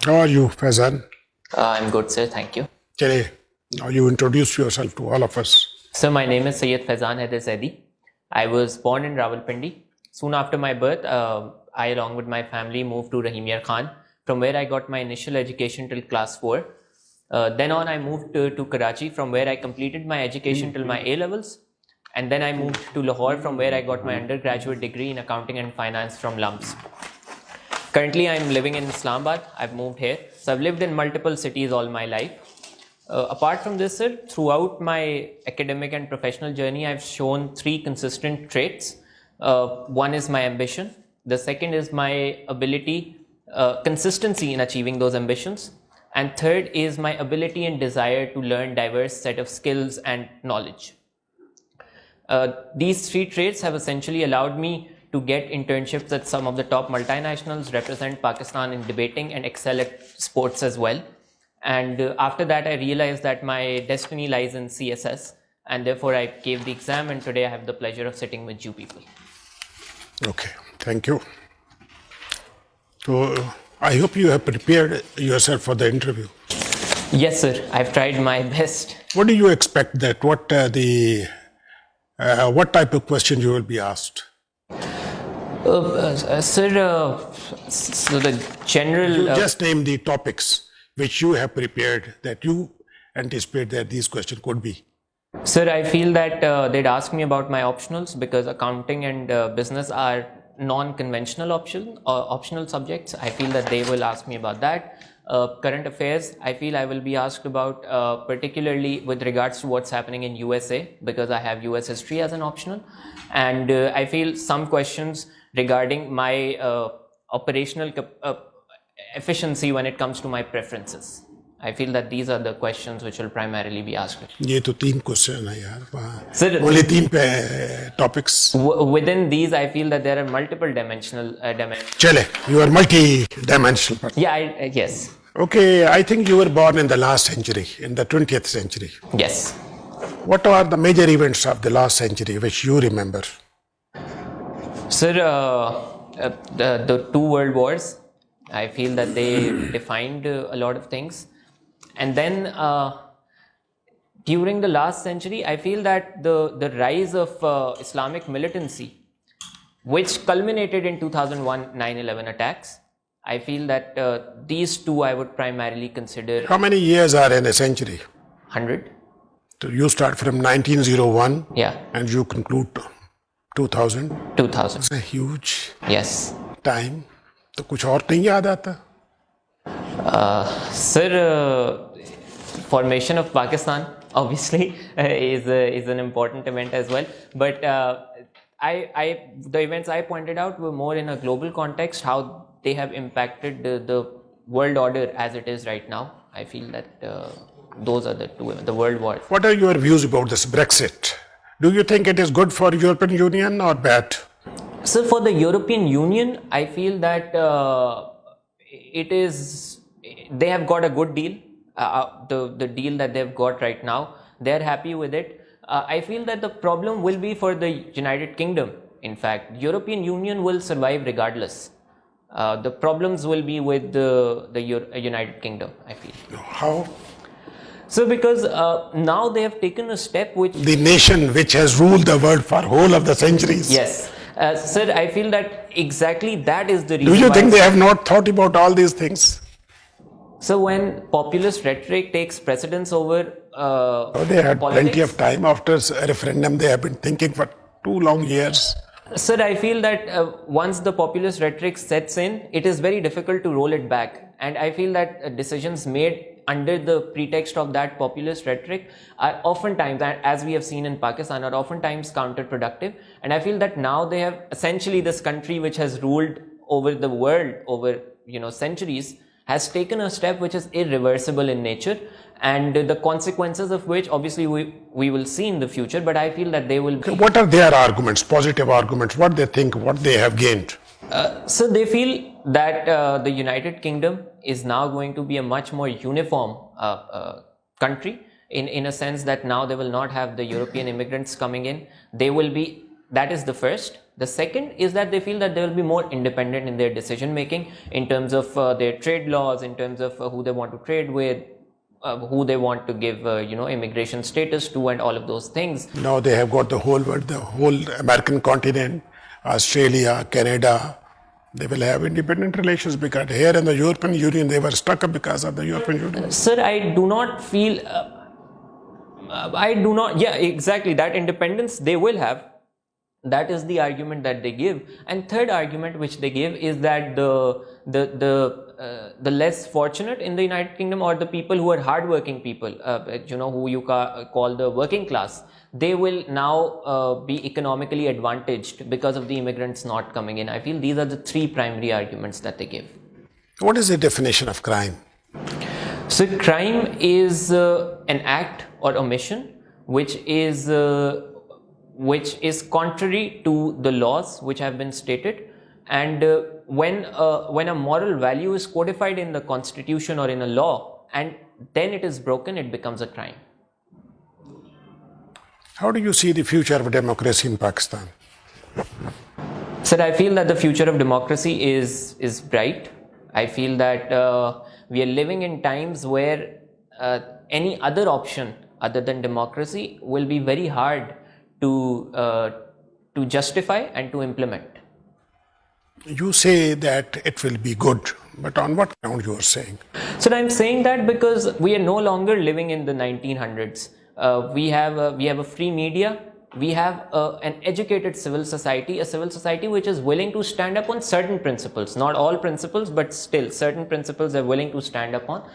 How are you, Faizan? I'm good, sir. Thank you. Chale, now you introduce yourself to all of us. So my name is Syed Faizan Haider Zaidi. I was born in Rawalpindi. Soon after my birth, I, along with my family, moved to Rahimiyar Khan, from where I got my initial education till class 4. Then on, I moved to Karachi, from where I completed my education till my A levels. And then I moved to Lahore, from where I got my undergraduate degree in accounting and finance from LUMS. Currently, I'm living in Islamabad. I've moved here. So I've lived in multiple cities all my life. Apart from this, sir, throughout my academic and professional journey, I've shown 3 consistent traits. One is my ambition. The second is my ability, consistency in achieving those ambitions. And third is my ability and desire to learn diverse set of skills and knowledge. These 3 traits have essentially allowed me to get internships at some of the top multinationals, represent Pakistan in debating, and excel at sports as well. And after that, I realized that my destiny lies in CSS, and therefore I gave the exam, and today I have the pleasure of sitting with you people. Okay, thank you. So, I hope you have prepared yourself for the interview. Yes, sir. I've tried my best. What do you expect that? What type of questions you will be asked? Sir, so the general... You just name the topics which you have prepared that you anticipate that these questions could be. Sir, I feel that they'd ask me about my optionals because accounting and business are non-conventional optional subjects. I feel that they will ask me about that. Current affairs, I feel I will be asked about particularly with regards to what's happening in USA because I have US history as an optional. And I feel some questions regarding my operational efficiency when it comes to my preferences. I feel that these are the questions which will primarily be asked. ये तो 3 question है यार. Sir, only 3 topics. Within these, I feel that there are multiple dimensional. Chale, you are multi-dimensional. Yeah. Yes. Okay, I think you were born in the last century, in the 20th century. Yes. What are the major events of the last century which you remember? Sir, the 2 world wars. I feel that they defined a lot of things. And then during the last century, I feel that the rise of Islamic militancy, which culminated in 2001 9/11 attacks, I feel that these 2 I would primarily consider. How many years are in a century? 100. So you start from 1901. Yeah. And you conclude 2000. 2000. It's a huge Yes. time. तो कुछ और नहीं याद आता? Sir, formation of Pakistan obviously is an important event as well. But the events I pointed out were more in a global context, how they have impacted the world order as it is right now. I feel that those are the 2 events, the world war. What are your views about this Brexit? Do you think it is good for European Union or bad? So for the European Union, I feel that they have got a good deal. The deal that they've got right now, they're happy with it. I feel that the problem will be for the United Kingdom. In fact, European Union will survive regardless. The problems will be with the United Kingdom, I feel. How? So because now they have taken a step which... The nation which has ruled the world for whole of the centuries. Yes. Sir, I feel that exactly that is the reason. Do you think they have not thought about all these things? So when populist rhetoric takes precedence over they had politics, plenty of time after a referendum. They have been thinking for 2 long years. Sir, I feel that once the populist rhetoric sets in, it is very difficult to roll it back. And I feel that decisions made under the pretext of that populist rhetoric are oftentimes, as we have seen in Pakistan, are oftentimes counterproductive. And I feel that now they have essentially this country which has ruled over the world over centuries has taken a step which is irreversible in nature, and the consequences of which obviously we will see in the future, but I feel that they will... What are their arguments, positive arguments, what they think, what they have gained? So they feel that the United Kingdom is now going to be a much more uniform country in a sense that now they will not have the European immigrants coming in. They will be That is the first. The second is that they feel that they will be more independent in their decision making in terms of their trade laws, in terms of who they want to trade with, who they want to give immigration status to, and all of those things. Now they have got the whole world, the whole American continent, Australia, Canada. They will have independent relations because here in the European Union they were stuck up because of the European Union. Sir, I do not feel. I do not. Yeah, exactly. That independence they will have. That is the argument that they give. And third argument which they give is that the less fortunate in the United Kingdom, or the people who are hardworking people, who you call the working class, they will now be economically advantaged because of the immigrants not coming in. I feel these are the three primary arguments that they give. What is the definition of crime? So crime is an act or omission which is contrary to the laws which have been stated, and when a moral value is codified in the constitution or in a law and then it is broken, it becomes a crime. How do you see the future of democracy in Pakistan? Sir, I feel that the future of democracy is bright. I feel that we are living in times where any other option other than democracy will be very hard to justify and to implement. You say that it will be good, but on what ground you are saying? So I'm saying that because we are no longer living in the 1900s. We have a free media. We have an educated civil society, a civil society which is willing to stand up on certain principles, not all principles, but still certain principles they're willing to stand up on.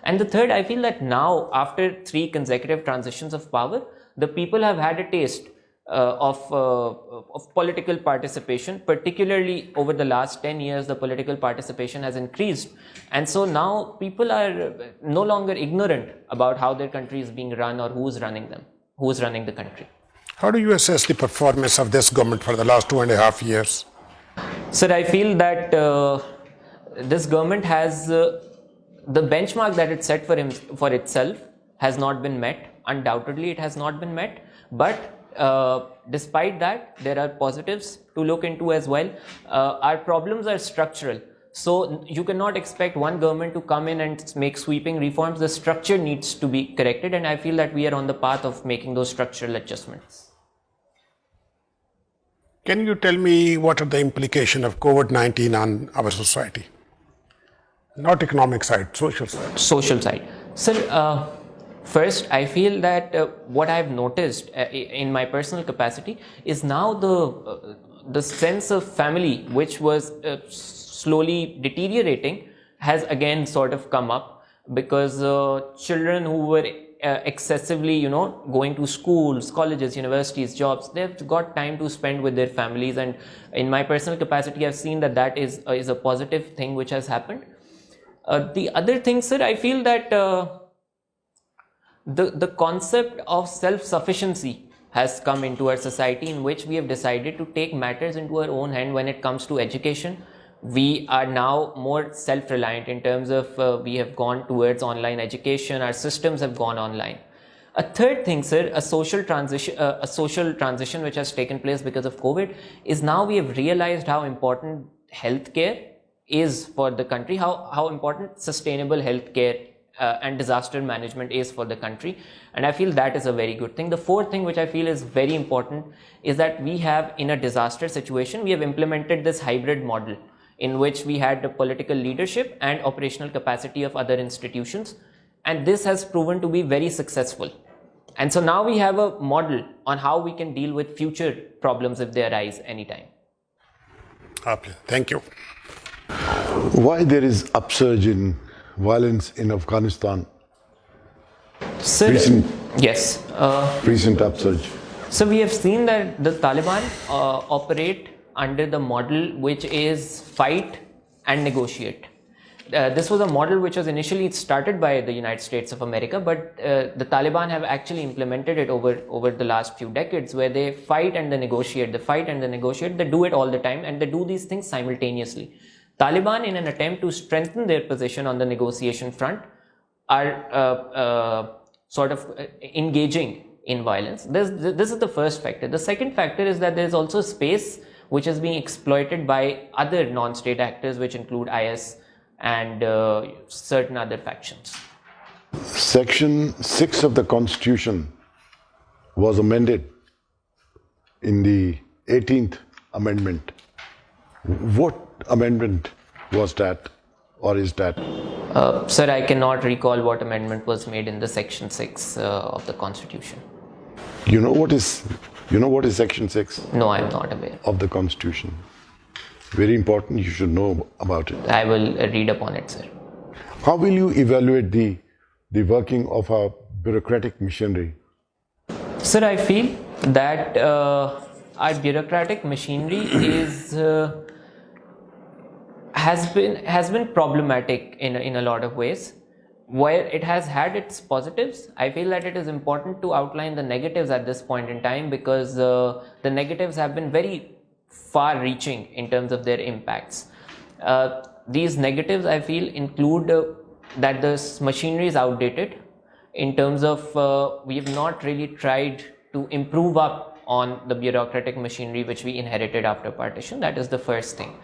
And the third, I feel that now, after 3 consecutive transitions of power, the people have had a taste of political participation. Particularly over the last 10 years, the political participation has increased. And so now people are no longer ignorant about how their country is being run or who's running them, who's running the country. How do you assess the performance of this government for the last 2.5 years? Sir, I feel that this government has the benchmark that it set for itself has not been met. Undoubtedly, it has not been met. But despite that, there are positives to look into as well. Our problems are structural. So you cannot expect one government to come in and make sweeping reforms. The structure needs to be corrected, and I feel that we are on the path of making those structural adjustments. Can you tell me what are the implications of COVID-19 on our society? Not economic side, social side. Social side. Sir, first, I feel that what I've noticed in my personal capacity is now the sense of family, which was slowly deteriorating, has again sort of come up, because children who were excessively, going to schools, colleges, universities, jobs, they've got time to spend with their families. And in my personal capacity, I've seen that is a positive thing which has happened. The other thing, sir, I feel that the concept of self-sufficiency has come into our society, in which we have decided to take matters into our own hand when it comes to education. We are now more self-reliant in terms of we have gone towards online education. Our systems have gone online. A third thing, sir, a social transition which has taken place because of COVID is now we have realized how important healthcare is for the country, how important sustainable healthcare and disaster management is for the country. And I feel that is a very good thing. The fourth thing which I feel is very important is that we have, in a disaster situation, we have implemented this hybrid model in which we had the political leadership and operational capacity of other institutions. And this has proven to be very successful. And so now we have a model on how we can deal with future problems if they arise anytime. Thank you. Why there is upsurge in violence in Afghanistan? Sir, yes. Recent upsurge. So we have seen that the Taliban operate under the model which is fight and negotiate. This was a model which was initially started by the United States of America, but the Taliban have actually implemented it over the last few decades, where they fight and they negotiate, they do it all the time, and they do these things simultaneously. Taliban, in an attempt to strengthen their position on the negotiation front, are sort of engaging in violence. This is the first factor. The second factor is that there is also space which is being exploited by other non-state actors, which include IS and certain other factions. Section 6 of the Constitution was amended in the 18th Amendment. What amendment was that, or is that? Sir, I cannot recall what amendment was made in the Section 6 of the Constitution. You know what is Section 6 No, I am not aware. of the Constitution? Very important, you should know about it. I will read upon it, sir. How will you evaluate the working of our bureaucratic machinery? Sir, I feel that our bureaucratic machinery has been problematic in a lot of ways. Where it has had its positives, I feel that it is important to outline the negatives at this point in time, because the negatives have been very far-reaching in terms of their impacts. These negatives, I feel, include that this machinery is outdated in terms of we have not really tried to improve up on the bureaucratic machinery which we inherited after partition. That is the first thing.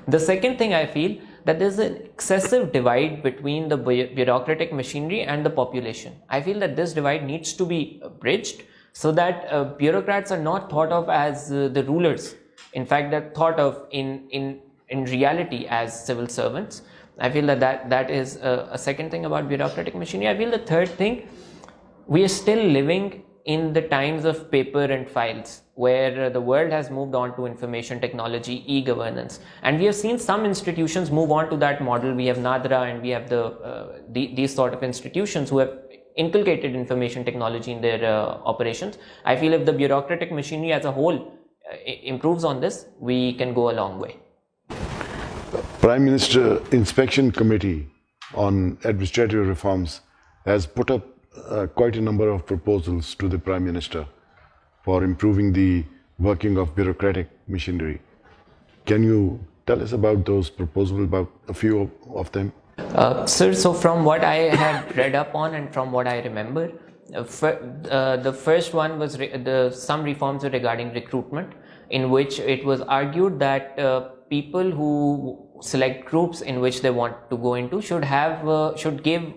The second thing, I feel that there is an excessive divide between the bureaucratic machinery and the population. I feel that this divide needs to be bridged so that bureaucrats are not thought of as the rulers. In fact, they're thought of in reality as civil servants. I feel that is a second thing about bureaucratic machinery. I feel the third thing, we are still living in the times of paper and files, where the world has moved on to information technology, e-governance, and we have seen some institutions move on to that model. We have NADRA and we have these sort of institutions who have inculcated information technology in their operations. I feel if the bureaucratic machinery as a whole improves on this, we can go a long way. Prime Minister Inspection Committee on Administrative Reforms has put up quite a number of proposals to the Prime Minister for improving the working of bureaucratic machinery. Can you tell us about those proposals, about a few of them? Sir, so from what I had read up on and from what I remember, the first one was some reforms were regarding recruitment, in which it was argued that people who select groups in which they want to go into should give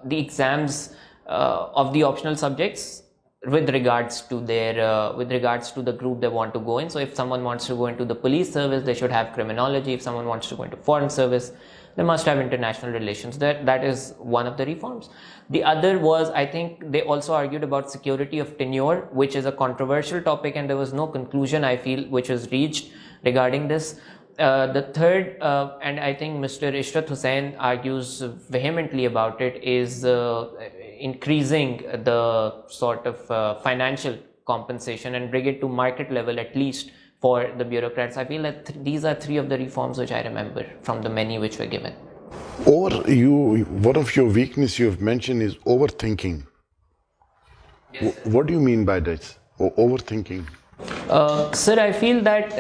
the exams of the optional subjects with regards to the group they want to go in. So if someone wants to go into the police service, they should have criminology. If someone wants to go into foreign service, they must have international relations. That is one of the reforms. The other was, I think they also argued about security of tenure, which is a controversial topic, and there was no conclusion, I feel, which was reached regarding this. The third, and I think Mr. Ishrat Hussain argues vehemently about it, is increasing the sort of financial compensation and bring it to market level at least for the bureaucrats. I feel that these are three of the reforms which I remember from the many which were given. One of your weaknesses you have mentioned is overthinking. Yes, what do you mean by this? Overthinking? Sir, I feel that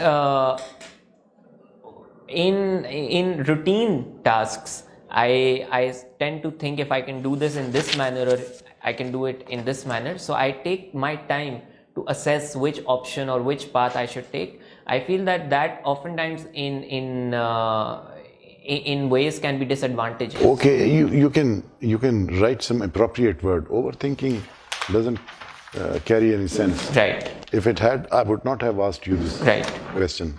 in routine tasks, I tend to think if I can do this in this manner or I can do it in this manner. So I take my time to assess which option or which path I should take. I feel that oftentimes in ways can be disadvantageous. Okay, you can write some appropriate word. Overthinking doesn't carry any sense. Right. If it had, I would not have asked you this question.